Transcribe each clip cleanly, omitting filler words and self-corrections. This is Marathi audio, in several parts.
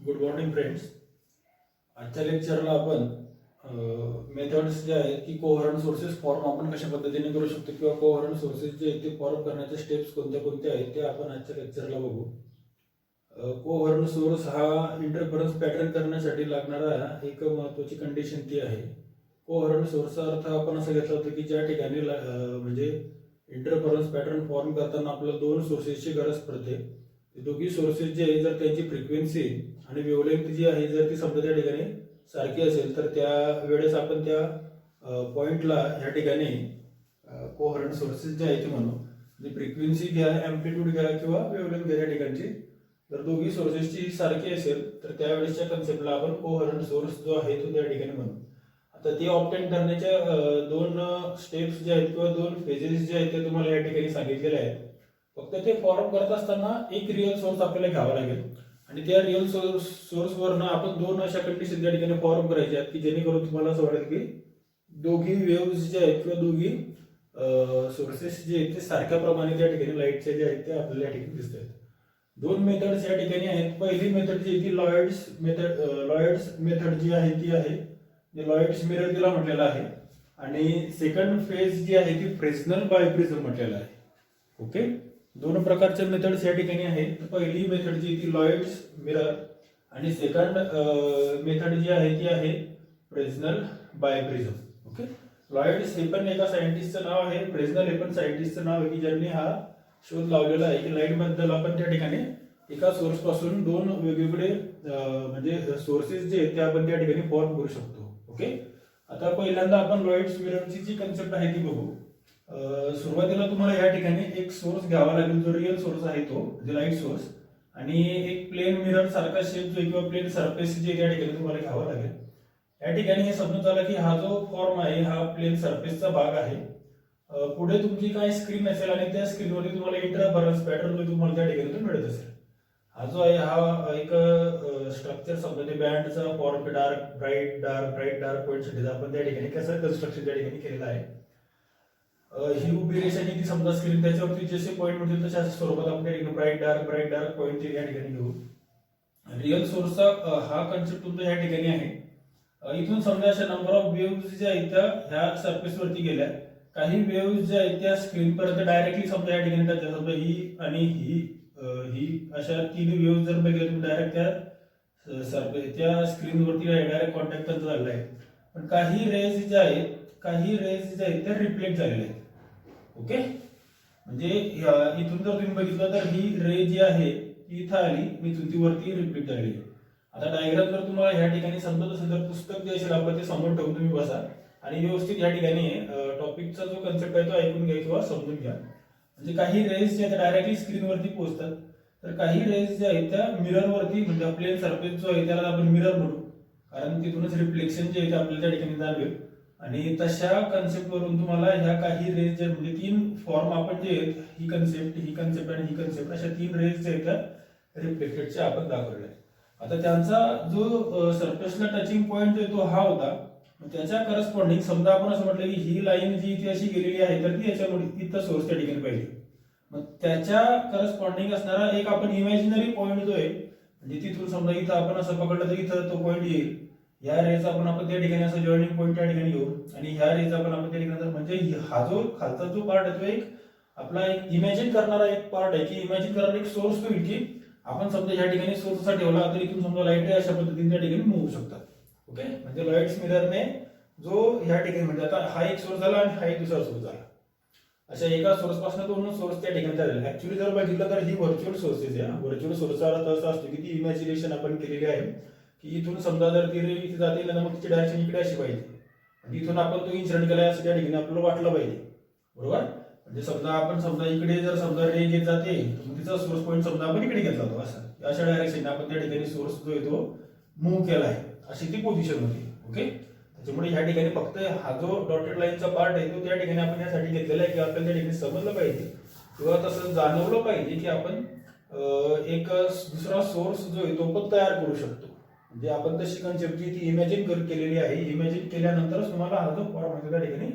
Good morning friends. आजच्या लेक्चरला आपण मेथड्स जे आहेत की कोहरंट सोर्सेस फॉर्म आपण कशा पद्धतीने करू शकतो किंवा कोहरंट सोर्सेस जे आहेत ते फॉर्म करण्याचे स्टेप्स कोणत्या कोणत्या आहेत ते आपण आजच्या लेक्चरला बघू. कोहरंट सोर्स हा इंटरफरन्स पॅटर्न करण्यासाठी लागणारा एक महत्त्वाची कंडिशन ती आहे. कोहरंट सोर्सचा अर्थ आपण असं घेतला होता की ज्या ठिकाणी म्हणजे इंटरफरन्स पॅटर्न फॉर्म करताना आपल्याला दोन सोर्सेसची गरज पडते. दोघी सोर्सेस जे आहे जर त्यांची फ्रिक्वेन्सी आणि वेव्हलेंथ जी आहे जर ती समजा त्या ठिकाणी सारखी असेल तर त्या वेळेस आपण त्या पॉइंटला या ठिकाणी कोहरंट सोर्सेस जे आहे ते म्हणू. म्हणजे फ्रिक्वेन्सी घ्या, ॲम्प्लिट्यूड घ्या किंवा वेव्हलेंथ घ्या त्या ठिकाणची. जर दोघी सोर्सेसची सारखी असेल तर त्यावेळेसच्या कन्सेप्टला आपण कोहरंट सोर्स जो आहे तो त्या ठिकाणी म्हणू. आता ते ऑब्टेन करण्याच्या दोन स्टेप्स जे आहेत किंवा दोन फेजेस जे आहेत ते तुम्हाला या ठिकाणी सांगितलेले आहेत. फक्त ते फॉर्म करत असताना एक रिअल सोर्स आपल्याला घ्यावा लागेल आणि त्या रिअल सोर्सवरनं आपण दोन अशा कंडिशन त्या ठिकाणी फॉर्म करायच्या आहेत की जेणेकरून तुम्हाला असं वाटेल की दोघी वेव्स जे आहेत किंवा दोघी सोर्सेस जे आहेत ते सारख्या प्रमाणे त्या ठिकाणी लाईटचे जे आहेत ते आपल्याला या ठिकाणी दिसत आहेत. दोन मेथड्स या ठिकाणी आहेत. पहिली मेथड जी ती लॉयड्स मेथड जी आहे ती आहे, लॉयड्स मिरर तिला म्हटलेलं आहे. आणि सेकंड फेज जी आहे ती फ्रेस्नेल बायप्रिझम म्हटलेलं आहे. ओके, दोन प्रकारच्या मेथड्स या ठिकाणी आहेत. पहिली मेथड जी ती लॉयड्स मिरर आणि सेकंड मेथड जी आहे ती आहे फ्रेस्नेल बायप्रिझम. ओके, लॉयड्स हे पण एका सायंटिस्टचं नाव आहे, फ्रेस्नेल हे पण सायंटिस्टचं नाव आहे की ज्यांनी हा शोध लावलेला आहे की लाईट बद्दल आपण त्या ठिकाणी एका सोर्स पासून दोन वेगवेगळे म्हणजे सोर्सेस जे आहेत ते आपण त्या ठिकाणी फॉर्म करू शकतो. ओके, आता पहिल्यांदा आपण लॉयड्स मिररची जी कन्सेप्ट आहे ती बघू. सुरुवातीला तुम्हाला या ठिकाणी एक सोर्स घ्यावा लागेल जो रिअल सोर्स आहे तो म्हणजे लाईट सोर्स, आणि एक प्लेन मिरर सारखा शेप जो किंवा प्लेन सरफेस जे त्या ठिकाणी तुम्हाला घ्यावा लागेल. या ठिकाणी हे समजून आलं की हा जो फॉर्म आहे हा प्लेन सरफेसचा भाग आहे. पुढे तुमची काय स्क्रीन असेल आणि त्या स्क्रीनवरती तुम्हाला इंटरफरन्स पॅटर्न तुम्हाला त्या ठिकाणी मिळत असेल. हा जो आहे हा एक स्ट्रक्चर समजा ते बँडचा फॉर्म डार्क ब्राईट पॉईंटसाठी आपण त्या ठिकाणी कसं कन्स्ट्रक्शन त्या ठिकाणी केलेलं आहे. ही उभी रेषा ती समजा स्क्रीन त्याच्यावरती जसे पॉईंट मिळतील तशा स्वरूपात आपण ब्राईट डार्क पॉईंट या ठिकाणी घेऊ. रिअल सोर्सचा हा कन्सेप्ट तुमचा या ठिकाणी आहे. इथून समजा अशा नंबर ऑफ वेव्स ज्या आहेत त्या ह्या सरफेस वरती गेल्या. काही वेव्स ज्या आहेत त्या स्क्रीन पर्यंत डायरेक्टली समजा या ठिकाणी त्याच्या समजा ही आणि ही अशा तीन वेव्स जर बघितल्या तुम्ही डायरेक्ट त्या सरफेस त्या स्क्रीनवरती डायरेक्ट कॉन्टॅक्ट त्यांचा झालेला आहे. पण काही रेज ज्या आहेत त्या रिफ्लेक्ट झालेल्या आहेत. ओके, म्हणजे इथून जर तुम्ही बघितलं तर ही रे जी आहे ती इथं आली, इथून ती वरती रिफ्लेक्ट झालेली आहे. आता डायग्राम जर तुम्हाला या ठिकाणी समजत असेल तर पुस्तक जे असेल आपलं ते समोर ठेवून तुम्ही बसा आणि व्यवस्थित या ठिकाणी टॉपिकचा जो कन्सेप्ट आहे तो ऐकून घ्या किंवा समजून घ्या. म्हणजे काही रेज जे डायरेक्टली स्क्रीनवरती पोहोचतात, तर काही रेज ज्या आहेत त्या मिररवरती म्हणजे प्लेन सरफेस जो आहे त्याला आपण मिरर म्हणू, कारण तिथूनच रिफ्लेक्शन जे आहे ते आपल्याला त्या ठिकाणी जाणवेल. आणि तशा कन्सेप्ट वरून तुम्हाला ह्या काही रेज जे म्हणजे तीन फॉर्म आपण जे आहेत ही कन्सेप्ट आणि ही कन्सेप्ट अशा तीन रेज जे आहेत त्या रिफ्लेक्टेडचे आपण दाखवले. आता त्यांचा जो सरफेसला टचिंग पॉईंट जो हा होता, त्याच्या करस्पॉन्डिंग समजा आपण असं म्हटलं की ही लाईन जी इथे अशी गेलेली आहे तर ती याच्यामुळे इथं सोर्स त्या ठिकाणी पाहिजे. मग त्याच्या करस्पॉन्डिंग असणारा एक आपण इमॅजिनरी पॉईंट जो आहे म्हणजे तिथून समजा इथं आपण असं पकडलं तर इथं तो पॉईंट येईल. ह्या रेचा आपण त्या ठिकाणी असं जॉईनिंग पॉईंट त्या ठिकाणी घेऊ आणि ह्या रेचा आपण त्या ठिकाणी म्हणजे हा जो खालचा जो पार्ट आहे तो एक आपला एक इमॅजिन करणारा एक पार्ट आहे की इमॅजिन करणारा एक सोर्स होईल की आपण समजा ह्या ठिकाणी सोर्स असा ठेवला तर इथून समजा लाईट अशा पद्धतीने त्या ठिकाणी मूव्ह शकतात. ओके, म्हणजे लॉइड्स मिररने जो ह्या ठिकाणी म्हणजे आता हा एक सोर्स झाला आणि हा एक दुसरा सोर्स झाला, अशा एका सोर्स पासून दोन सोर्स त्या ठिकाणी झाले. ऍक्च्युअली जर बघितलं तर ही व्हर्च्युअल सोर्सेस आहे. व्हर्च्युअल सोर्सचा अर्थ असा असतो की ती इमॅजिनेशन आपण केलेली आहे की इथून समजा जर ती रे इथे जाते ना मग तिची डायरेक्शन इकडे अशी पाहिजे आणि इथून आपण तो इन्सिडेंट केला असं त्या ठिकाणी आपल्याला वाटलं पाहिजे. बरोबर, म्हणजे समजा आपण समजा इकडे जर समजा रे घेत जाते तर तिचा सोर्स पॉईंट समजा आपण इकडे घेतला होता असं अशा डायरेक्शन आपण त्या ठिकाणी सोर्स जो आहे तो मूव्ह केला आहे अशी ती पोझिशन होती. ओके, त्याच्यामुळे ह्या ठिकाणी फक्त हा जो डॉटेड लाईनचा पार्ट आहे तो त्या ठिकाणी आपण यासाठी घेतलेला आहे की आपल्याला त्या ठिकाणी समजलं पाहिजे किंवा तसं जाणवलं पाहिजे की आपण एक दुसरा सोर्स जो आहे तो पण तयार करू शकतो. म्हणजे आपण तशी कन्सेप्ट जी ती इमॅजिन केलेली आहे, इमॅजिन केल्यानंतरच तुम्हाला हा जो फॉर्म त्या ठिकाणी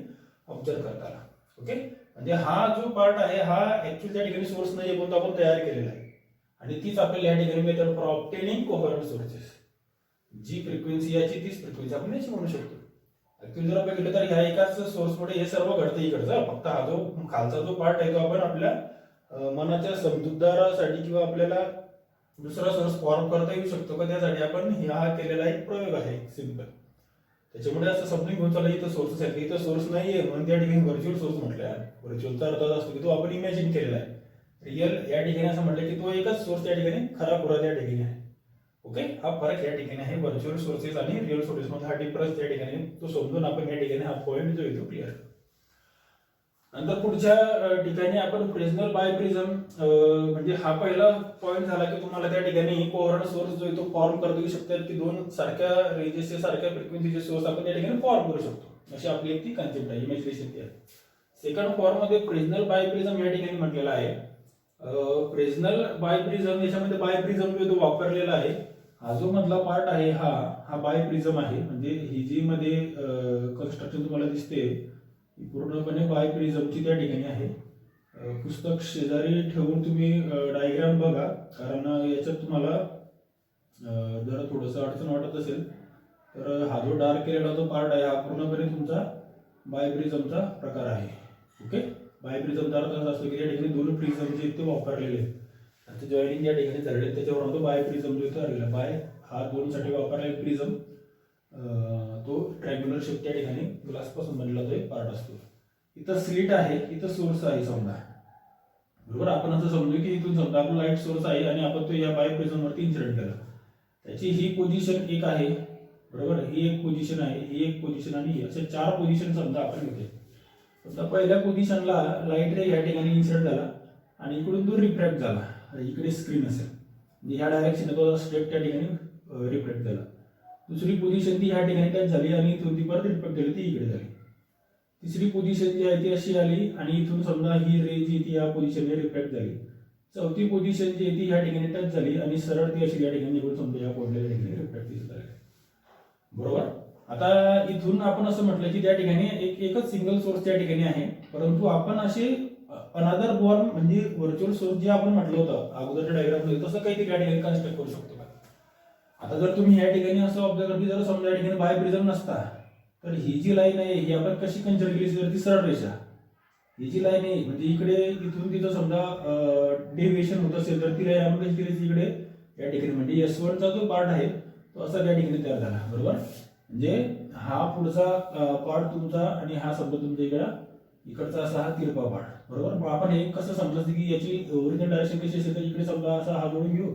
ऑब्झर्व करता आला. ओके, म्हणजे हा जो पार्ट आहे हा ऍक्च्युअली त्या ठिकाणी सोर्स नाही पण आपण तयार केलेला आहे. आणि तीच आपल्याला या ठिकाणी method for obtaining coherent sources, जी फ्रिक्वेन्सी याची तीच फ्रिक्वेन्सी आपण याची म्हणू शकतो. ऍक्च्युअली जर बघितलं तर ह्या एकाच सोर्समुळे हे सर्व घडतं इकडचं, फक्त हा जो खालचा जो पार्ट आहे तो आपण आपल्या मनाच्या समजूतदारासाठी किंवा आपल्याला दुसरा सोर्स फॉर्म करता येऊ शकतो का त्यासाठी आपण हा केलेला एक प्रयोग आहे सिंपल. त्याच्यामुळे असं समजून घेऊन चाललं इथं सोर्सेस आहेत, इथं सोर्स नाहीये म्हणून त्या ठिकाणी व्हर्च्युअल सोर्स म्हटलं आहे. व्हर्च्युअलचा अर्थ असतो की तो आपण इमॅजिन केलेला आहे. रिअल या ठिकाणी असं म्हटलं की तो एकच सोर्स त्या ठिकाणी खरा खुरा त्या ठिकाणी आहे. ओके, हा फरक या ठिकाणी आहे व्हर्च्युअल सोर्सेस आणि रिअल सोर्सेस मध्ये. हा डिफरन्स त्या ठिकाणी तो समजून आपण या ठिकाणी हा पॉईंट जो येतो क्लिअर. नंतर पुढच्या ठिकाणी आपण फ्रेस्नेल बायप्रिझम, म्हणजे हा पहिला पॉईंट झाला की तुम्हाला त्या ठिकाणी कोहरंट सोर्स जो आहे तो फॉर्म करता येऊ शकतात की दोन सारख्या रेंजेसचे सारख्या फ्रिक्वेन्सीचे सोर्स आपण त्या ठिकाणी फॉर्म करू शकतो, अशी आपली एक ती कन्सेप्ट आहे, इमॅजिनेशन ती आहे. सेकंड फॉर्म मध्ये फ्रेस्नेल बायप्रिझम या ठिकाणी म्हटलेला आहे. फ्रेस्नेल बायप्रिझम, याच्यामध्ये बायप्रिझम जो तो वापरलेला आहे. हा जो मधला पार्ट आहे हा बायप्रिझम आहे, म्हणजे ही जी मध्ये कन्स्ट्रक्शन तुम्हाला दिसते पूर्णपणे बायप्रिझमची त्या ठिकाणी आहे. पुस्तक शेजारी ठेवून तुम्ही डायग्राम बघा, कारण याच्यात तुम्हाला जर थोडंसं अडचण वाटत असेल तर हा जो डार्क केलेला जो पार्ट आहे हा पूर्णपणे तुमचा बायप्रिझमचा प्रकार आहे. ओके, बायप्रिझमचा अर्थ असा असतो की त्या ठिकाणी दोन प्रिझम जे ते वापरलेले आहेत, त्याचं जॉईनिंग या ठिकाणी झालेलं, त्याच्यावर तो बायप्रिझम जो इथं आलेला. बाय हा दोनसाठी वापरलेला प्रिझम, तो ट्रायंग्युलर शेप त्या ठिकाणी ग्लास पासून बनलेला तो एक पार्ट असतो. इथं स्लिट आहे, इथं सोर्स आहे समजा, बरोबर. आपण असं समजू की इथून समजा आपला लाईट सोर्स आहे आणि आपण तो या बायप्रिझम वरती इन्सिडेंट केला. त्याची ही पोझिशन एक आहे, बरोबर, ही एक पोझिशन आहे, ही एक पोझिशन आणि ही, असे चार पोझिशन समजा आपण घेतले. समजा पहिल्या पोझिशनला लाईट रे या ठिकाणी इन्सिडेंट झाला आणि इकडून तो रिफ्रॅक्ट झाला, इकडे स्क्रीन असेल म्हणजे ह्या डायरेक्शन तो स्टेप त्या ठिकाणी रिफ्लेक्ट झाला. दुसरी पोझिशन ती ह्या ठिकाणी टच झाली आणि इथून ती परत रिफ्लेक्ट झाली, ती इकडे झाली. तिसरी पोझिशन जी आहे ती अशी आली आणि इथून समजा ही रे जी ती या पोझिशनने रिफ्लेक्ट झाली. चौथी पोझिशन जी आहे ती ह्या ठिकाणी टच झाली आणि सरळ ती अशी या ठिकाणी निघून समजा या पॉइंटला ठिकाणी रिफ्लेक्ट झाली, बरोबर. आता इथून आपण असं म्हटलं की त्या ठिकाणी एकच सिंगल सोर्स त्या ठिकाणी आहे, परंतु आपण असे अनदर बॉर्न म्हणजे व्हर्च्युअल सोर्स जे आपण म्हटलं होतं अगोदरच्या डायग्राम मध्ये तसं काही त्या ठिकाणी कन्स्ट्रक्ट करू शकतो का. आता जर तुम्ही या ठिकाणी असं ऑब्झर्व केलं, जर समजा या ठिकाणी बायप्रिझम नसता तर ही जी लाईन आहे ही आपण कशी कन्सिडर केली तर ती सरळ रेषा. ही जी लाईन आहे म्हणजे इकडे इथून तिथं समजा डेव्हिएशन होत असेल तर ती लाईन आपण कशी केली इकडे या ठिकाणी, म्हणजे S1 चा जो पार्ट आहे तो असा त्या ठिकाणी तयार झाला, बरोबर. म्हणजे हा पुढचा पार्ट तुमचा आणि हा समजा तुमच्या इकडचा असा हा तिरपा पार्ट, बरोबर. मग आपण हे कसं समजायचं की याची ओरिजिनल डायरेक्शन कशी असेल तर इकडे समजा असा हा जोडून घेऊ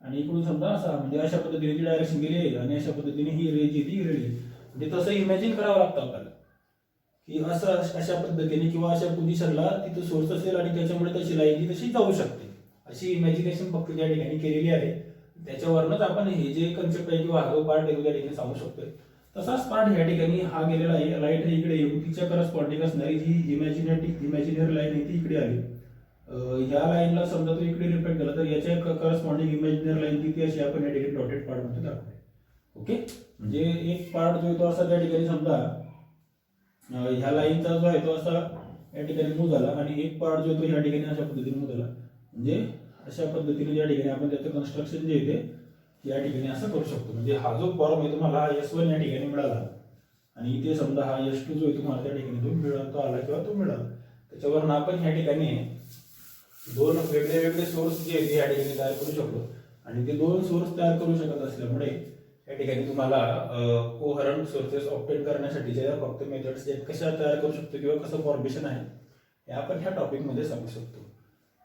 आणि इकडून समजा असा, म्हणजे अशा पद्धतीने जी डायरेक्शन गेली आणि अशा पद्धतीने ही रे जी ती गेली. म्हणजे तसं इमॅजिन करावं लागतं आपल्याला की असं अशा पद्धतीने किंवा अशा पोझिशनला तिथं सोर्स असेल आणि त्याच्यामुळे तशी लाईन जी तशी जाऊ शकते, अशी इमॅजिनेशन फक्त त्या ठिकाणी केलेली आहे. त्याच्यावरच आपण हे जे कन्सेप्ट आहे किंवा हा जो पार्ट आहे त्या ठिकाणी सांगू शकतोय. तसाच पार्ट या ठिकाणी हा गेलेला आहे, लाईट इकडे येऊन तिच्या करस्पॉन्डिंग असणारी जी इमॅजिनरी लाईन आहे ती इकडे आली. ह्या लाईनला समजा तो इकडे रिफ्लेक्ट झाला तर याच्या करस्पॉन्डिंग इमॅजिनरी लाईन ती अशी आपण या ठिकाणी डॉटेड पार्ट मध्ये दाखवतो. ओके, म्हणजे एक पार्ट जो आहे तो असा त्या ठिकाणी समजा ह्या लाईनचा जो आहे तो असा या ठिकाणी मूव्ह झाला आणि एक पार्ट जो आहे तो ह्या ठिकाणी अशा पद्धतीने मूव्ह झाला. म्हणजे अशा पद्धतीने या ठिकाणी आपण त्याचं कन्स्ट्रक्शन जे येते या ठिकाणी असं करू शकतो. म्हणजे हा जो फॉर्म आहे तुम्हाला S1 या ठिकाणी मिळाला आणि इथे समजा हा S2 जो आहे तुम्हाला त्या ठिकाणी तो आला किंवा तो मिळाला. त्याच्यावरून आपण या ठिकाणी दोन वेगळे वेगळे सोर्स जे आहेत या ठिकाणी तयार करू शकतो आणि ते दोन सोर्स तयार करू शकत असल्यामुळे या ठिकाणी तुम्हाला कोहरंट सोर्सेस ऑब्टेन करण्यासाठीच्या फक्त मेथड्स जे कशा तयार करू शकतो किंवा कसं फॉर्मेशन आहे हे आपण ह्या टॉपिकमध्ये सांगू शकतो.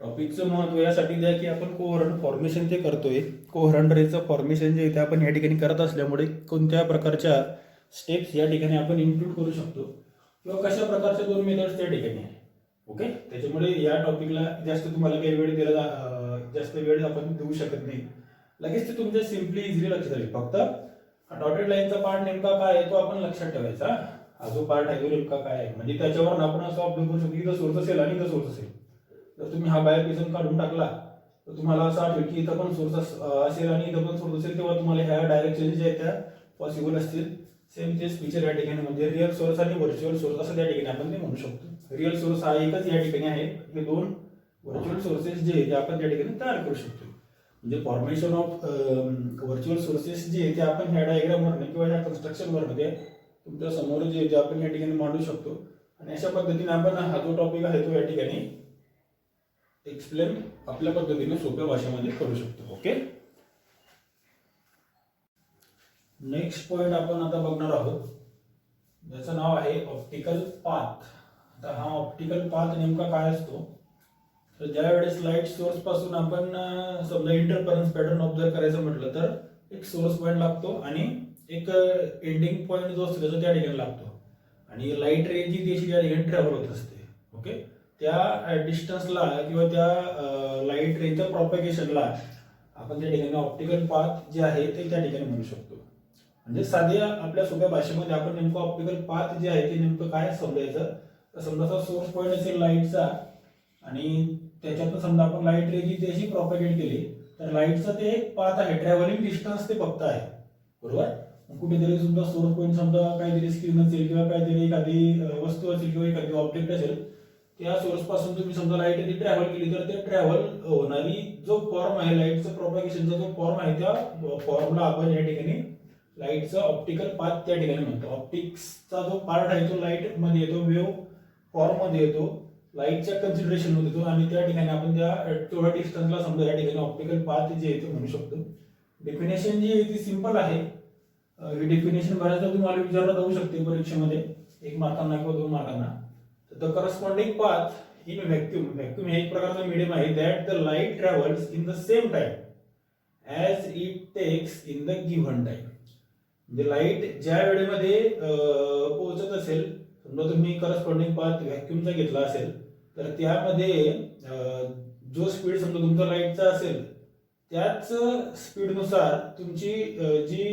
टॉपिकचं महत्व यासाठी द्या की आपण कोहरंट फॉर्मेशन जे करतोय, कोहरंट रेचं फॉर्मेशन जे आहे ते आपण या ठिकाणी करत असल्यामुळे कोणत्या प्रकारच्या स्टेप्स या ठिकाणी आपण इन्क्लूड करू शकतो किंवा कशा प्रकारच्या दोन मेथड्स त्या ठिकाणी आहे. ओके, त्याच्यामुळे या टॉपिकला जास्त तुम्हाला काही वेळ दिला जास्त वेळ आपण देऊ शकत नाही. लगेच ते तुमच्या सिम्पली इझिली लक्षात राहील. फक्त हा डॉटेड लाईनचा पार्ट नेमका काय आहे तो आपण लक्षात ठेवायचा. हा जो पार्ट आहे तो नेमका काय आहे म्हणजे त्याच्यावर आपण असं ऑब्झर्व करू शकतो इथं सोर्स असेल आणि इथं सोर्स असेल. जर तुम्ही हा बायप्रिझम काढून टाकला तर तुम्हाला असं आठवेल की इथं पण सोर्स असेल आणि इथं पण सोर्स असेल, तेव्हा तुम्हाला ह्या डायरेक्शन जे आहेत त्या पॉसिबल असतील. सेम तेच पिक्चर या ठिकाणी म्हणजे रिअल सोर्स आणि व्हर्च्युअल सोर्स असं त्या ठिकाणी आपण ते म्हणू शकतो. रिअल सोर्स हा एकच या ठिकाणी आहे, हे दोन व्हर्च्युअल सोर्सेस जे आपण त्या ठिकाणी तयार करू शकतो. म्हणजे फॉर्मेशन ऑफ व्हर्च्युअल सोर्सेस जे आहे ते आपण ह्या डायग्रामवरनं किंवा ह्या कन्स्ट्रक्शनवरनं तुमच्या समोर जे जे आपण या ठिकाणी मांडू शकतो. आणि अशा पद्धतीने आपण हा जो टॉपिक आहे तो या ठिकाणी एक्सप्लेन आपल्या पद्धतीने सोप्या भाषेमध्ये करू शकतो. ओके, नेक्स्ट पॉइंट आपण आता बघणार आहोत, ज्याचं नाव आहे ऑप्टिकल पाथ. आता हा ऑप्टिकल पाथ नेमका काय असतो, तर ज्या वेळेस लाईट सोर्स पासून आपण समजा इंटरफरन्स पॅटर्न ऑब्झर्व करायचं म्हटलं तर एक सोर्स पॉइंट लागतो आणि एक एंडिंग पॉइंट जो असतो त्याचा त्या ठिकाणी लागतो. आणि लाईट रे जी त्याची त्या ठिकाणी ट्रॅव्हल होत असते. ओके, त्या डिस्टन्सला किंवा त्या लाईट रेच्या प्रॉपगेशनला आपण त्या ठिकाणी ऑप्टिकल पाथ जे आहे ते त्या ठिकाणी म्हणू शकतो. म्हणजे साध्या आपल्या सोप्या भाषेमध्ये आपण नेमकं ऑप्टिकल पाथ जे आहे ते नेमकं काय समजायचं, तर समजा सोर्स पॉइंट असेल लाईटचा आणि त्याच्यातून समजा आपण लाईट रे जी त्याची प्रॉपगेट केली तर लाईटचं ते एक पाथ आहे, ट्रॅव्हलिंग डिस्टन्स ते फक्त आहे. बरोबर, कुठेतरी सुद्धा सोर्स पॉइंट समजा काहीतरी स्क्रीन असेल किंवा काहीतरी एखादी वस्तू असेल किंवा एखादी ऑब्जेक्ट असेल, त्या सोर्स पासून तुम्ही समजा लाईट ती ट्रॅव्हल केली तर ते ट्रॅव्हल होणारी जो फॉर्म आहे लाईटचा प्रॉपगेशनचा जो फॉर्म आहे त्या फॉर्मला आपण या ठिकाणी लाईटचा ऑप्टिकल पाथ त्या ठिकाणी म्हणतो. ऑप्टिक्सचा जो पार्ट आहे तो लाईट मध्ये येतो, वेव्ह फॉर्म मध्ये येतो, लाईटच्या कन्सिडरेशन मध्ये येतो आणि त्या ठिकाणी आपण त्या तेवढ्या डिस्टन्सला समजा या ठिकाणी ऑप्टिकल पाथ जे आहे ते म्हणू शकतो. डेफिनेशन जी आहे ती सिंपल आहे. ही डेफिनेशन बऱ्याचदा तुम्हाला विचारला जाऊ शकते परीक्षेमध्ये, 1 मार्कांना किंवा 2 मार्कांना. The corresponding path in vacuum, vacuum हे एक प्रकारचा मीडियम आहे that the light travels in the same time as it takes in the given time. म्हणजे लाईट ज्या वेळेमध्ये पोहोचत असेल, समजा तुम्ही करस्पॉन्डिंग पाथ व्हॅक्यूमचा घेतला असेल तर त्यामध्ये जो स्पीड समजा तुमचा लाईटचा असेल त्याच स्पीडनुसार तुमची जी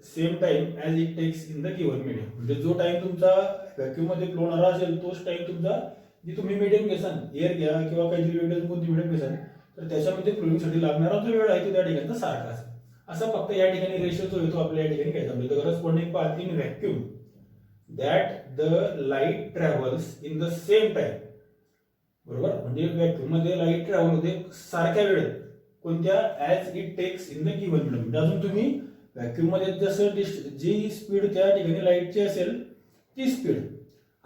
same time as it takes in the given medium, म्हणजे जो टाइम तुमचा व्हॅक्यूम मध्ये फ्लो होणारा असेल तोच टाइम तुमचा जी तुम्ही मीडियम घेसान, एअर घ्या किंवा काहीतरी वेगळं कोणती मीडियम घेसान तर त्याच्यामध्ये फ्लोईंगसाठी लागणारा जो वेळ आहे तो त्या ठिकाणचा सारखा असेल. असं फक्त या ठिकाणी रेशो जो येतो आपल्या या ठिकाणी घ्यायचा. म्हणजे corresponding path in vacuum that the light travels in the same time. बरोबर, म्हणजे व्हॅक्यूम मध्ये लाईट ट्रॅव्हल होते सारख्या वेळेत कोणत्या, as it takes in the given medium. म्हणजे अजून तुम्ही व्हॅक्यूम मध्ये जसं जी स्पीड त्या ठिकाणी लाईटची असेल ती स्पीड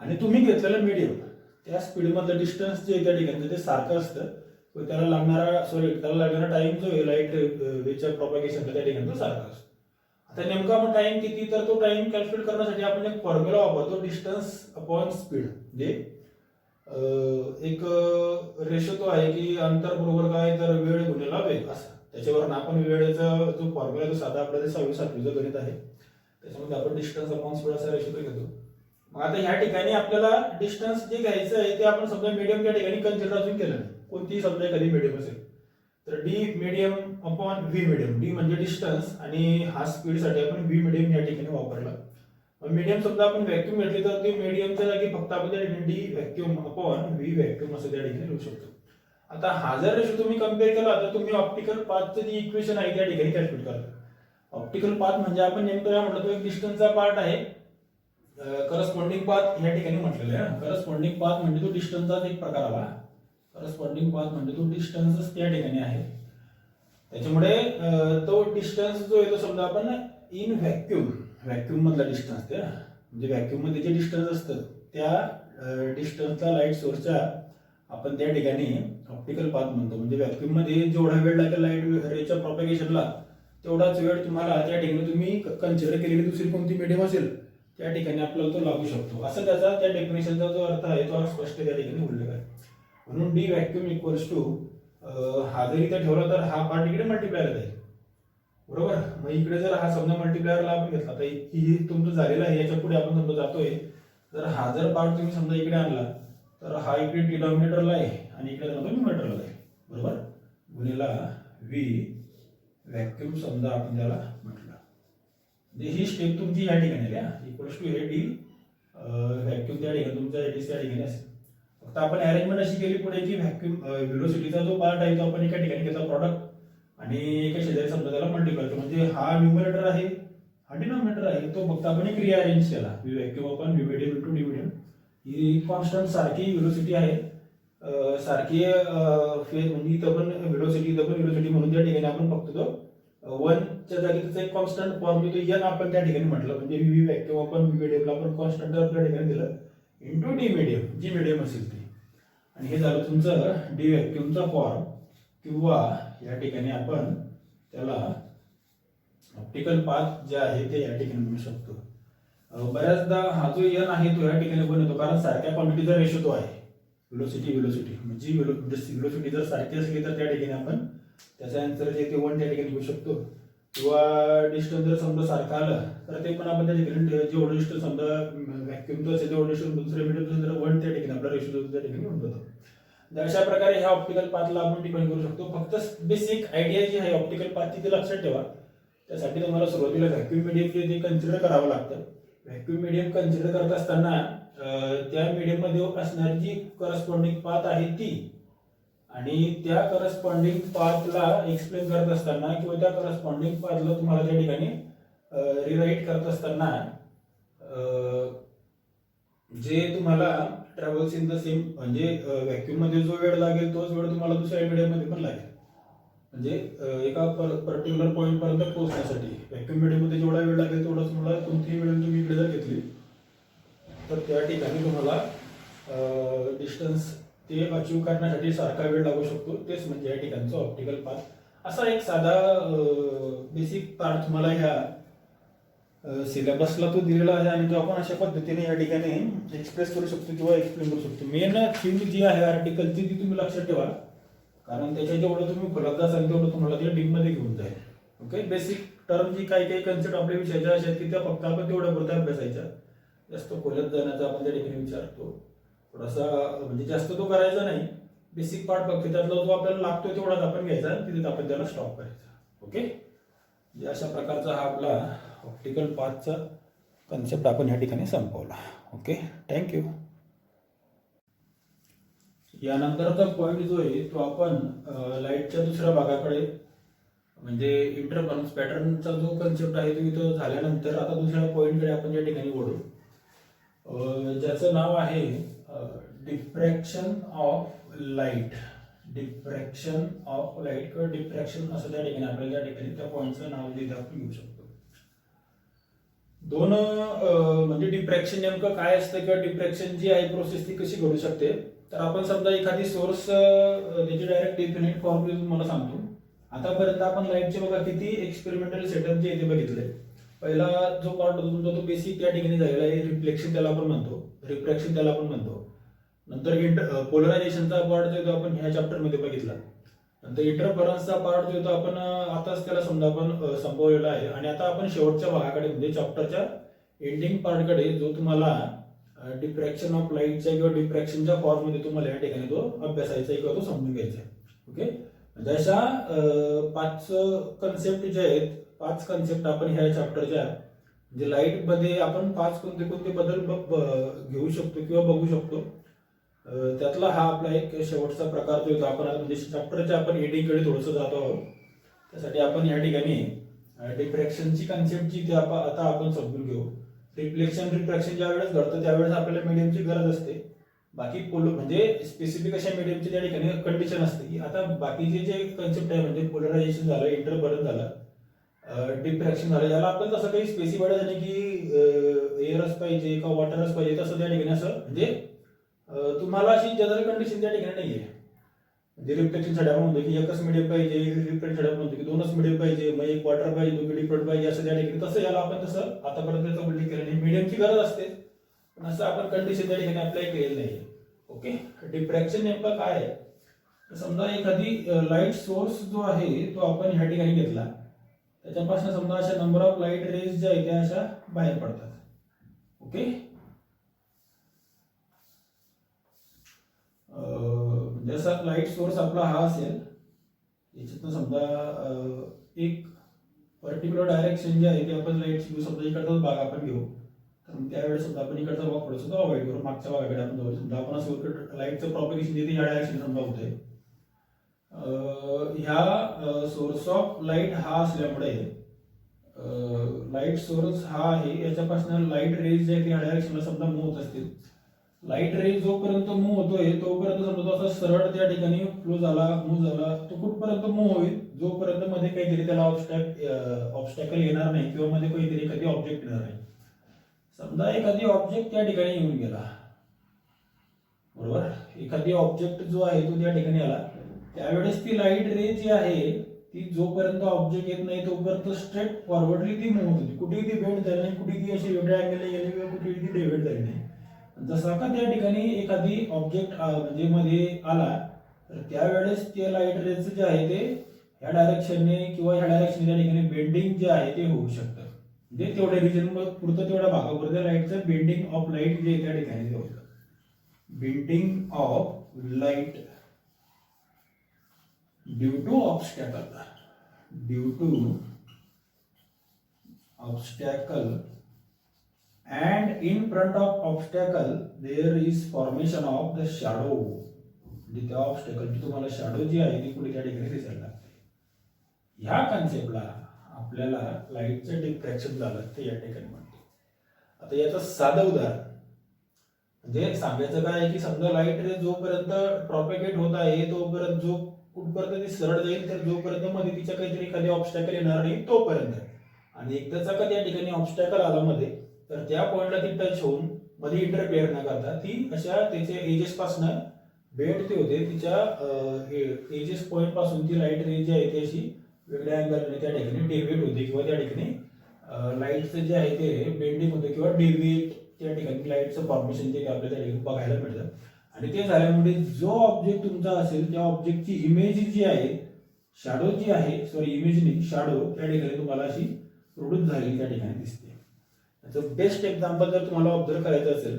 आणि तुम्ही घेतलेलं मीडियम त्या स्पीड मधलं डिस्टन्स जे त्या ठिकाणी ते सारखं असतं. त्याला लागणारा टाइम जो आहे लाईट वेच्या प्रॉपगेशनला त्या ठिकाणी तो सारखा असतो. आता नेमका मग टाइम किती, तर तो टाइम कॅल्क्युलेट करण्यासाठी आपण एक फॉर्म्युला वापरतो, डिस्टन्स अपॉन स्पीड. म्हणजे एक रेशो तो आहे की अंतर बरोबर काय तर वेळ गुणिले वेग असा. त्याच्यावरून आपण वेळेचा जो फॉर्म्युला तो साधा आपल्या 6वी 7वीचं गणित आहे त्याच्यामध्ये आपण डिस्टन्स अपॉन स्पीड असा रेशो तो घेतो. मग आता ह्या ठिकाणी आपल्याला डिस्टन्स जे घ्यायचं आहे ते आपण समजा मीडियम त्या ठिकाणी कन्सिडर अजून केलं नाही, कोणतीही समजा एखादी मीडियम असेल तर D medium upon V medium. D म्हणजे डिस्टन्स आणि हा स्पीडसाठी आपण व्ही मीडियम या ठिकाणी वापरला. मीडियम समजा आपण व्हॅक्यूम घेतली तर ते मीडियमच्या जागी फक्त आपण त्या ठिकाणी D vacuum upon V vacuum असं त्या ठिकाणी लिहू शकतो. आता हा जर रेशो तुम्ही कम्पेअर केला तर तुम्ही ऑप्टिकल पाथचं जी इक्वेशन आहे त्या ठिकाणी कॅल्क्युलेट करता. ऑप्टिकल पाथ म्हणजे आपण नेमकं काय म्हटलं, तो एक डिस्टन्सचा पार्ट आहे. करस्पॉन्डिंग पाथ या ठिकाणी म्हटलेलं आहे. करस्पॉन्डिंग पाथ म्हणजे तो डिस्टन्सचा एक प्रकार आला. करस्पॉन्डिंग पाथ म्हणजे तो डिस्टन्सच त्या ठिकाणी आहे. त्याच्यामुळे तो डिस्टन्स जो आहे तो समजा आपण इन व्हॅक्यूम मधला डिस्टन्स, त्या म्हणजे व्हॅक्यूम मध्ये जे डिस्टन्स असतं त्या डिस्टन्सला लाईट सोर्सच्या आपण त्या ठिकाणी ऑप्टिकल पाथ म्हणतो. म्हणजे व्हॅक्यूम मध्ये जेवढा वेळ लागेल लाईट रेच्या प्रॉपगेशनला तेवढाच वेळ तुम्हाला त्या ठिकाणी तुम्ही कन्सिडर केलेली दुसरी कोणती मीडियम असेल त्या ठिकाणी आपल्याला तो लागू शकतो. असं त्याचा त्या डेफिनेशनचा जो अर्थ आहे तो स्पष्ट त्या ठिकाणी उल्लेख आहे. म्हणून डी व्हॅक्यूम इक्वल्स टू हा जर इथे ठेवला तर हा पार्ट इकडे मल्टिप्लायर आहे. बरोबर, मग इकडे जर हा समजा मल्टिप्लायरला आपण घेतला तर ही तुमचं झालेलं आहे, याच्या पुढे आपण समजा जातोय. जर हा जर पार्ट तुम्ही समजा इकडे आणला तर हा इकडे डिनॉमिनेटरला आहे आणि इकडे जातो न्यूमरेटरला आहे. बरोबर, गुणिला व्ही व्हॅक्यूम समजा आपण त्याला म्हटलं. ही स्टेप तुमची या ठिकाणी आहे इक्वल्स टू हे डी व्हॅक्यूम त्या ठिकाणी तुमच्या एटीस त्या ठिकाणी असेल. फक्त आपण अरेंजमेंट अशी केली पुढे की व्हॅक्यूम व्हेलोसिटीचा जो पार्ट आहे तो आपण एका ठिकाणी घेतला प्रॉडक्ट आणि एका शेजारी समजा त्याला मल्टिप्लाय करतो. म्हणजे हा न्यूमरेटर आहे हा डिनॉमिनेटर आहे, तो फक्त आपण एक रिअरेंज केला. V vacuum upon V medium into D medium. ही कॉन्स्टंट सारखी व्हेलोसिटी आहे सारखी फेज म्हणजे इथं पण व्हेलोसिटी इथं पण व्हेलोसिटी म्हणून त्या ठिकाणी आपण फक्त तो वनच्या जागी त्याचा एक कॉन्स्टंट फॉर्म येतो एन आपण त्या ठिकाणी म्हटलं म्हणजे व्ही व्हॅक्यूम आपण व्ही मिडियमला आपण कॉन्स्टंट आपल्या ठिकाणी दिलं इंटू डी मिडियम जी मिडियम असेल ती आणि हे झालं तुमचं डी व्हॅक्यूमचा फॉर्म किंवा या ठिकाणी आपण त्याला ऑप्टिकल पाथ जे आहे ते या ठिकाणी म्हणू शकतो। बऱ्याचदा हा जो एन आहे तो या ठिकाणी बनवतो कारण सारख्या क्वांटिटीचा रेशो तो आहे व्हेलोसिटी म्हणजे व्हेलोसिटी जर सारखी असली तर त्या ठिकाणी आपण त्याचा आन्सर जे ते 1 त्या ठिकाणी घेऊ शकतो किंवा डिस्टन्स जर समजा सारखा आलं तर ते पण आपण त्या ठिकाणी जेवढं डिस्टन्स समजा व्हॅक्यूमचं असेल तेवढं डिस्टन्स दुसऱ्या मीडियम जर 1 त्या ठिकाणी आपला रेशो त्या ठिकाणी होऊन जातो। तर अशा प्रकारे ह्या ऑप्टिकल पाथला आपण डिफाइन करू शकतो। फक्त बेसिक आयडिया जी आहे ऑप्टिकल पाथची ती लक्षात ठेवा। त्यासाठी तुम्हाला सुरुवातीला व्हॅक्यूम मीडियम जे कन्सिडर करावं लागतं। व्हॅक्यूम मीडियम कन्सिडर करत असताना त्या मीडियम मध्ये असणारी जी करस्पॉन्डिंग पाथ आहे ती आणि त्या करस्पॉन्डिंग पाथला एक्सप्लेन करत असताना किंवा त्या करस्पॉन्डिंग पाथला तुम्हाला त्या ठिकाणी रिराईट करत असताना जे तुम्हाला ट्रॅव्हल्स इन द सेम म्हणजे व्हॅक्यूम मध्ये जो वेळ लागेल तोच वेळ तुम्हाला दुसऱ्या मीडियम मध्ये पण लागेल म्हणजे एका पर्टिक्युलर पॉईंट पर्यंत पोहोचण्यासाठी व्हॅक्यूम मीडियम मध्ये जेवढा वेळ लागेल तेवढा तुम्हाला कोणतीही वेळ तुम्ही इकडे जर घेतली तर त्या ठिकाणी तुम्हाला डिस्टन्स ते अचीव करण्यासाठी सारखा वेळ लागू शकतो। तेच म्हणजे या ठिकाणचं ऑप्टिकल पाथ असा एक साधा बेसिक पार्ट तुम्हाला ह्या सिलेबसला तो दिलेला आहे आणि तो आपण अशा पद्धतीने या ठिकाणी एक्सप्रेस करू शकतो किंवा एक्सप्लेन करू शकतो। मेन थीम जी आहे आर्टिकलची ती तुम्ही लक्षात ठेवा कारण त्याच्या जेवढं तुम्ही खोलात असाल तेवढं तुम्हाला ते डीप मध्ये घेऊन जाईल। ओके बेसिक टर्म जी काही कन्सेप्ट आपल्या विषयाच्या अशा की त्या फक्त आपण तेवढ्या पुरता अभ्यासायच्या जास्त खोलात जाण्याचा आपण त्या ठिकाणी विचारतो थोडासा म्हणजे जास्त तो करायचा नाही बेसिक पार्ट फक्त त्यातला जो आपल्याला लागतोय तेवढाच आपण घ्यायचा तिथे आपण त्याला स्टॉप करायचा। ओके अशा प्रकारचा हा आपला ऑप्टिकल पाथचा कन्सेप्ट आपण या ठिकाणी संपवला। Okay thank you. यानंतरचा पॉईंट जो आहे तो आपण लाईटच्या दुसऱ्या भागाकडे म्हणजे इंटरफरन्स पॅटर्नचा जो कन्सेप्ट आहे तो इथं झाल्यानंतर आता दुसऱ्या पॉईंटकडे आपण या ठिकाणी वळू ज्याचं नाव आहे डिफ्रॅक्शन ऑफ लाईट किंवा डिफ्रॅक्शन असं त्या ठिकाणी आपल्याला त्या ठिकाणी त्या पॉईंटचं नाव जे आपण घेऊ शकतो। दोन म्हणजे डिफ्रॅक्शन नेमकं काय असतं किंवा डिफ्रॅक्शन जी आहे प्रोसेस ती कशी घडू शकते तर आपण समजा एखादी सोर्स त्याची डायरेक्ट डेफिनेट फॉर्म तुम्हाला सांगतो। आतापर्यंत आपण लाईटचे बघा किती एक्सपेरिमेंटल सेटअप जे इथे बघितले। पहिला जो पार्ट होतो तुमचा तो बेसिक त्या ठिकाणी झालेला आहे रिफ्लेक्शन त्याला आपण म्हणतो रिफ्रॅक्शन त्याला आपण म्हणतो। नंतर पोलरायझेशनचा पार्ट जो तो आपण ह्या चॅप्टर मध्ये बघितला। नंतर इंटरफरन्सचा पार्ट जो तो आपण आताच त्याला समजा आपण संपवलेला आहे आणि आता आपण शेवटच्या भागाकडे म्हणजे चॅप्टरच्या एंडिंग पार्टकडे जो तुम्हाला डिफ्रॅक्शन ऑफ लाईटच्या किंवा डिफ्रॅक्शनच्या फॉर्म मध्ये तुम्हाला या ठिकाणी तो अभ्यासायचा किंवा तो समजून घ्यायचा आहे। ओके जशा 5 कन्सेप्ट जे आहेत 5 कन्सेप्ट आपण ह्या चॅप्टरच्या म्हणजे लाईट मध्ये आपण 5 कोणते बदल घेऊ शकतो किंवा बघू शकतो त्यातला हा आपला एक शेवटचा प्रकार जो आपण म्हणजे चॅप्टरच्या आपण एंडिंगकडे थोडंसं जातो आहोत। त्यासाठी आपण या ठिकाणी डिफ्रॅक्शनची कन्सेप्ट जी आता आपण समजून घेऊ। रिफ्रॅक्शन ज्या वेळेस घडतं त्यावेळेस आपल्याला मीडियमची गरज असते बाकी म्हणजे स्पेसिफिक अशा मीडियमची त्या ठिकाणी कंडिशन असते की आता बाकीचे जे कन्सेप्ट आहे म्हणजे पोलरायझेशन झालं इंटरफरन्स झालं डिफ्रॅक्शन झालं याला आपण तसं काही स्पेसिफाईड झालं की एअरच पाहिजे का वॉटरच पाहिजे तसं त्या ठिकाणी असं म्हणजे तुम्हाला अशी जनरल कंडिशन त्या ठिकाणी नाहीये। म्हणजे रिफ्लेक्शनसाठी आपण म्हणतो की एकच मीडियम पाहिजे रिफ्लेक्शनसाठी आपण म्हणतो की 2च मीडियम पाहिजे मग एक वॉटर पाहिजे 2 डिफरंट पाहिजे असं त्या ठिकाणी तसं याला आपण तसं आतापर्यंत उल्लेख केला नाही। मीडियमची गरज असते पण असं आपण कंडिशन त्या ठिकाणी अप्लाय केलेलं नाहीये। ओके डिफ्रॅक्शन नेमकं काय आहे समजा एखादी लाईट सोर्स जो आहे तो आपण ह्या ठिकाणी घेतला त्याच्यापासून समजा अशा नंबर ऑफ लाईट रेज ज्या आहेत त्या अशा बाहेर पडतात। ओके जसा लाईट सोर्स आपला हा असेल याच्यातून समजा एक पर्टिक्युलर डायरेक्शन जे आहे ते आपण लाईट समजा इकडचा भाग आपण घेऊ तर त्यावेळेस समजा आपण इकडचा भाग थोडंसं अवॉइड करू मागच्या भागाकडे आपण जाऊ समजा आपण लाईटचं प्रॉपगेशन जे या डायरेक्शन समजा होतंय ह्या सोर्स ऑफ लाईट हा असल्यामुळे लाईट सोर्स हा आहे याच्यापासून लाईट रेज जे या डायरेक्शनला समजा मूव्ह होत असतील लाईट रे जोपर्यंत मूव्ह होतोय तोपर्यंत समजा तो असा सरळ त्या ठिकाणी फ्लो झाला, मूव्ह झाला, तो कुठपर्यंत मूव्ह होईल जोपर्यंत मध्ये काहीतरी त्याला ऑब्स्टॅकल येणार नाही किंवा मध्ये काहीतरी एखादी ऑब्जेक्ट येणार नाही. समजा एखादी ऑब्जेक्ट त्या ठिकाणी येऊन गेला, बरोबर, एखादी ऑब्जेक्ट जो आहे तो त्या ठिकाणी आला, त्यावेळेस ती लाईट रे जी आहे ती जोपर्यंत ऑब्जेक्ट येत नाही तोपर्यंत स्ट्रेट फॉरवर्डली ती मूव्ह होती, कुठेही ती बेंड झाली नाही, कुठेही ती अशी वेगळ्या अँगलने गेली किंवा कुठेही ती डेव्हिएट झाली नाही. जसा का त्या ठिकाणी एखादी ऑब्जेक्ट म्हणजे मध्ये आला तर त्यावेळेस ते लाईट रेचं जे आहे ते ह्या डायरेक्शनने किंवा ह्या डायरेक्शनने त्या ठिकाणी बेंडिंग जे आहे ते होऊ शकतं. म्हणजे तेवढ्या रिजन पुरतं तेवढ्या भागापुरतं लाईटचं बेंडिंग ऑफ लाईट जे त्या ठिकाणी होतं. Bending of light due to obstacle and in front of obstacle there is formation of the shadow. म्हणजे त्या ऑब्स्टॅकलची तुम्हाला शॅडो जी आहे ती पुढे त्या ठिकाणी दिसायला लागते. ह्या कन्सेप्टला आपल्याला लाईटचं डिफ्रॅक्शन झालं ते या ठिकाणी म्हणतो. आता याचं साधं उदाहरण म्हणजे सांगायचं काय आहे की समजा लाईट रे जोपर्यंत प्रॉपेगेट होत आहे तोपर्यंत जो कुठपर्यंत ती सरळ जाईल तर जोपर्यंत मध्ये तिच्या काहीतरी एखादी ऑब्स्टॅकल येणार नाही तोपर्यंत, आणि एकदाचा का त्या ठिकाणी ऑब्स्टॅकल आला मध्ये तर त्या पॉइंटला ती टच होऊन मध्ये इंटरफेअर न करता ती अशा त्याच्या एजेस पासून बेंड ते होते, तिच्या एजेस पॉइंट पासून ती लाईट रे जी आहे ती अशी वेगळ्या अँगलने त्या ठिकाणी डेव्हिएट होते किंवा त्या ठिकाणी लाईटचं जे आहे ते बेंडिंग होते किंवा डेव्हिएट त्या ठिकाणी लाईटचं फॉर्मेशन जे आपल्याला त्या ठिकाणी बघायला मिळतं. आणि ते झाल्यामुळे जो ऑब्जेक्ट तुमचा असेल त्या ऑब्जेक्टची इमेज जी आहे, शॅडो जी आहे, सॉरी इमेज नाही शॅडो, त्या ठिकाणी तुम्हाला अशी प्रोड्यूस झालेली त्या ठिकाणी दिसते. याचं बेस्ट एक्झाम्पल जर तुम्हाला ऑब्झर्व करायचं असेल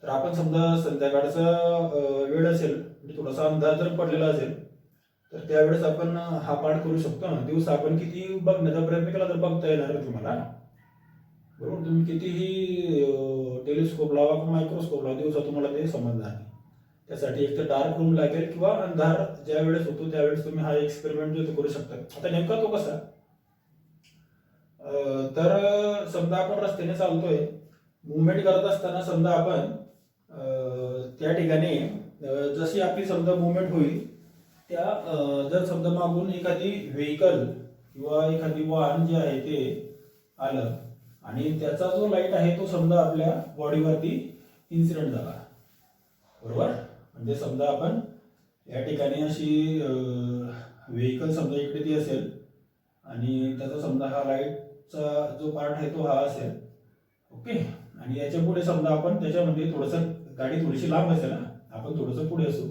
तर आपण समजा संध्याकाळचा वेळ असेल म्हणजे थोडासा अंधार जर पडलेला असेल तर त्यावेळेस आपण हा पाठ करू शकतो ना. दिवसा आपण किती बघण्याचा प्रयत्न केला तर बघता येणार तुम्हाला, बरोबर. तुम्ही कितीही टेलिस्कोप लावा किंवा मायक्रोस्कोप लावा दिवसा तुम्हाला ते समजणार नाही. त्यासाठी एक तर डार्क रूम लागेल किंवा अंधार ज्या वेळेस होतो त्यावेळेस तुम्ही हा एक्सपेरिमेंट जो करू शकता. आता नेमका तो कसा, तर समजा आपण रस्त्याने चालतोय, मुवमेंट करत असताना समजा आपण त्या ठिकाणी जशी आपली समजा मुवमेंट होईल त्या जर समजा मागून एखादी व्हेकल किंवा एखादी वाहन जे आहे ते आलं आणि त्याचा जो लाईट आहे तो समजा आपल्या बॉडीवरती इन्सिडेंट झाला, बरोबर. म्हणजे समजा आपण या ठिकाणी अशी व्हेकल समजा इकडे ती असेल आणि त्याचा समजा हा लाईटचा जो पार्ट आहे तो हा असेल, ओके. आणि याच्या पुढे समजा आपण त्याच्यामध्ये थोडंसं गाडी थोडीशी लांब असेल ना, आपण थोडंसं पुढे असू,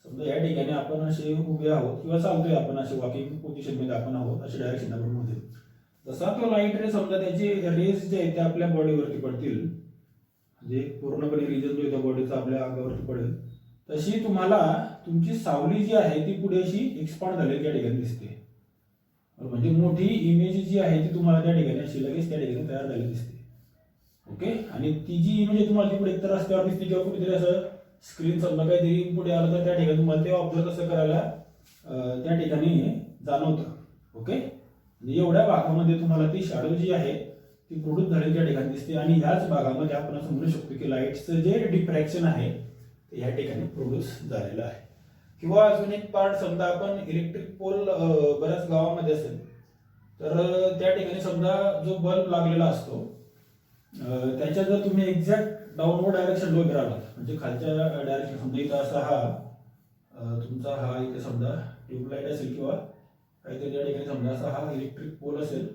समजा या ठिकाणी आपण असे उभे आहोत किंवा चालतोय आपण असे वॉकिंग पोझिशनमध्ये आपण आहोत, अशी डायरेक्शन आपण मध्ये. जसा तो लाईट रे समजा त्याची रेज जे आहे ते आपल्या बॉडीवरती पडतील, म्हणजे पूर्णपणे रिजन जो आहे त्या बॉडीचा आपल्या अंगावरती पडेल, तशी तुम्हाला तुमची सावली जी आहे ती पुढे अशी एक्सपांड झालेली त्या ठिकाणी दिसते. म्हणजे मोठी इमेज जी आहे ती तुम्हाला त्या ठिकाणी अशी लगेच त्या ठिकाणी तयार झालेली दिसते, ओके. आणि ती जी इमेज तुम्हाला तिकडे एकतर रस्त्यावर दिसते किंवा कुठेतरी असं स्क्रीन समजा काहीतरी पुढे आलं तर त्या ठिकाणी तुम्हाला ते ऑब्झर्व कसं करायला त्या ठिकाणी जाणवतं, ओके. म्हणजे एवढ्या भागामध्ये तुम्हाला ती शॅडो जी आहे ती प्रोड्यूस झालेली त्या ठिकाणी दिसते. आणि ह्याच भागामध्ये आपण असं म्हणू शकतो की लाईटचं जे डिफ्रॅक्शन आहे ते या ठिकाणी प्रोड्यूस झालेलं आहे. किंवा अजून एक पार्ट समजा आपण इलेक्ट्रिक पोल बऱ्याच गावामध्ये असेल तर त्या ठिकाणी समजा जो बल्ब लागलेला असतो त्याच्या जर तुम्ही एक्झॅक्ट डाऊनवर्ड डायरेक्शन लो राहिलात म्हणजे खालच्या डायरेक्शन समजा इथं असा हा तुमचा हा इथे समजा ट्यूबलाईट असेल किंवा काहीतरी त्या ठिकाणी समजा असा हा इलेक्ट्रिक पोल असेल,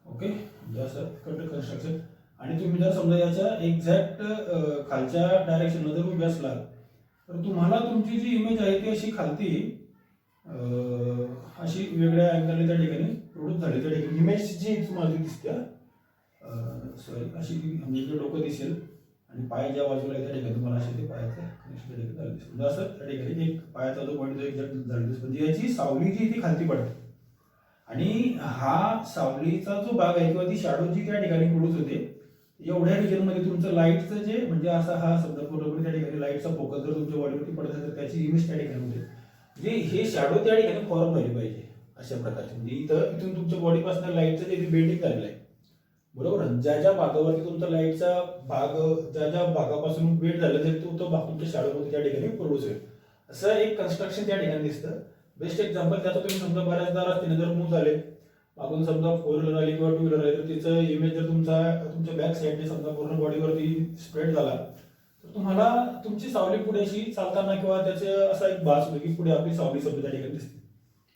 ओके. म्हणजे असं कन्स्ट्रक्शन, आणि तुम्ही जर समजा याच्या एक्झॅक्ट खालच्या डायरेक्शनला जर उभे असलात तर तुम्हाला तुमची जी इमेज आहे ती अशी खालती अशी वेगळ्या अँगलने त्या ठिकाणी प्रोड्यूस झाली. त्या ठिकाणी इमेज जी तुम्हाला दिसते सॉरी अशी ती म्हणजे डोकं दिसेल आणि पाय ज्या बाजूला आहे त्या ठिकाणी तुम्हाला असे ते पायाचं कनेक्शन त्या ठिकाणी दिसेल. असं त्या ठिकाणी एक पायाचा जो पॉईंट जो एक्झॅक्ट झालेला दिसतो म्हणजे याची सावली जी ती खालती पडते. आणि हा सावलीचा जो भाग आहे किंवा ती शॅडो जी त्या ठिकाणी प्रोड्यूस होते एवढ्या रिजनमध्ये तुमचं लाईटचं जे म्हणजे असा हा समजा पूर्णपणे त्या ठिकाणी लाईटचा फोकस जर तुमच्या बॉडीवरती पडत असेल तर त्याची इमेज त्या ठिकाणी होते. म्हणजे हे शॅडो त्या ठिकाणी फॉर्म झाली पाहिजे अशा प्रकारचे. म्हणजे इथून तुमच्या बॉडीपासून लाईटचं जे बेंडिंग झालेलं आहे बरोबर. ज्या ज्या भागावरती तुमचा लाईटचा भाग, ज्या ज्या भागापासून बेट झालं तर तो भाग तुमच्या शॅडोमध्ये त्या ठिकाणी प्रोड्यूस होईल. असं एक कन्स्ट्रक्शन त्या ठिकाणी दिसतं. बेस्ट एक्झाम्पल त्याचा तुम्ही समजा बऱ्याचदा रस्त्याने जर मूव्ह झाले, मागून समजा 4 व्हीलर आली किंवा 2 व्हीलर आली, तर तिचं इमेज जर तुमच्या बॅक साईडने समजा पूर्ण बॉडीवरती स्प्रेड झाला, तर तुम्हाला तुमची सावली पुढे अशी चालताना किंवा त्याचे असा एक भास होतो की पुढे आपली सावली समजा त्या ठिकाणी दिसते.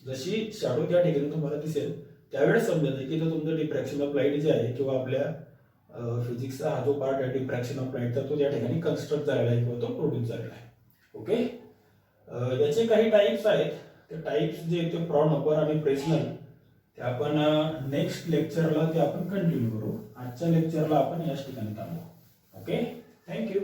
जशी शॅडो त्या ठिकाणी तुम्हाला दिसेल त्यावेळेस समजायचं की तो तुमचं डिफ्रॅक्शन ऑफ लाईट जे आहे किंवा आपल्या फिजिक्सचा हा जो पार्ट आहे डिफ्रॅक्शन ऑफ लाईट, तर तो त्या ठिकाणी कन्स्ट्रक्ट झालेला आहे किंवा तो प्रोड्यूस झालेला आहे. ओके. याचे काही टाईप्स आहेत. ते टाईप्स जे ते प्रॉनोपर आणि फ्रेस्नेल ते आपण नेक्स्ट लेक्चरला ते आपण कंटिन्यू करू. आजच्या लेक्चरला आपण याच ठिकाणी थांबू. Okay, thank you.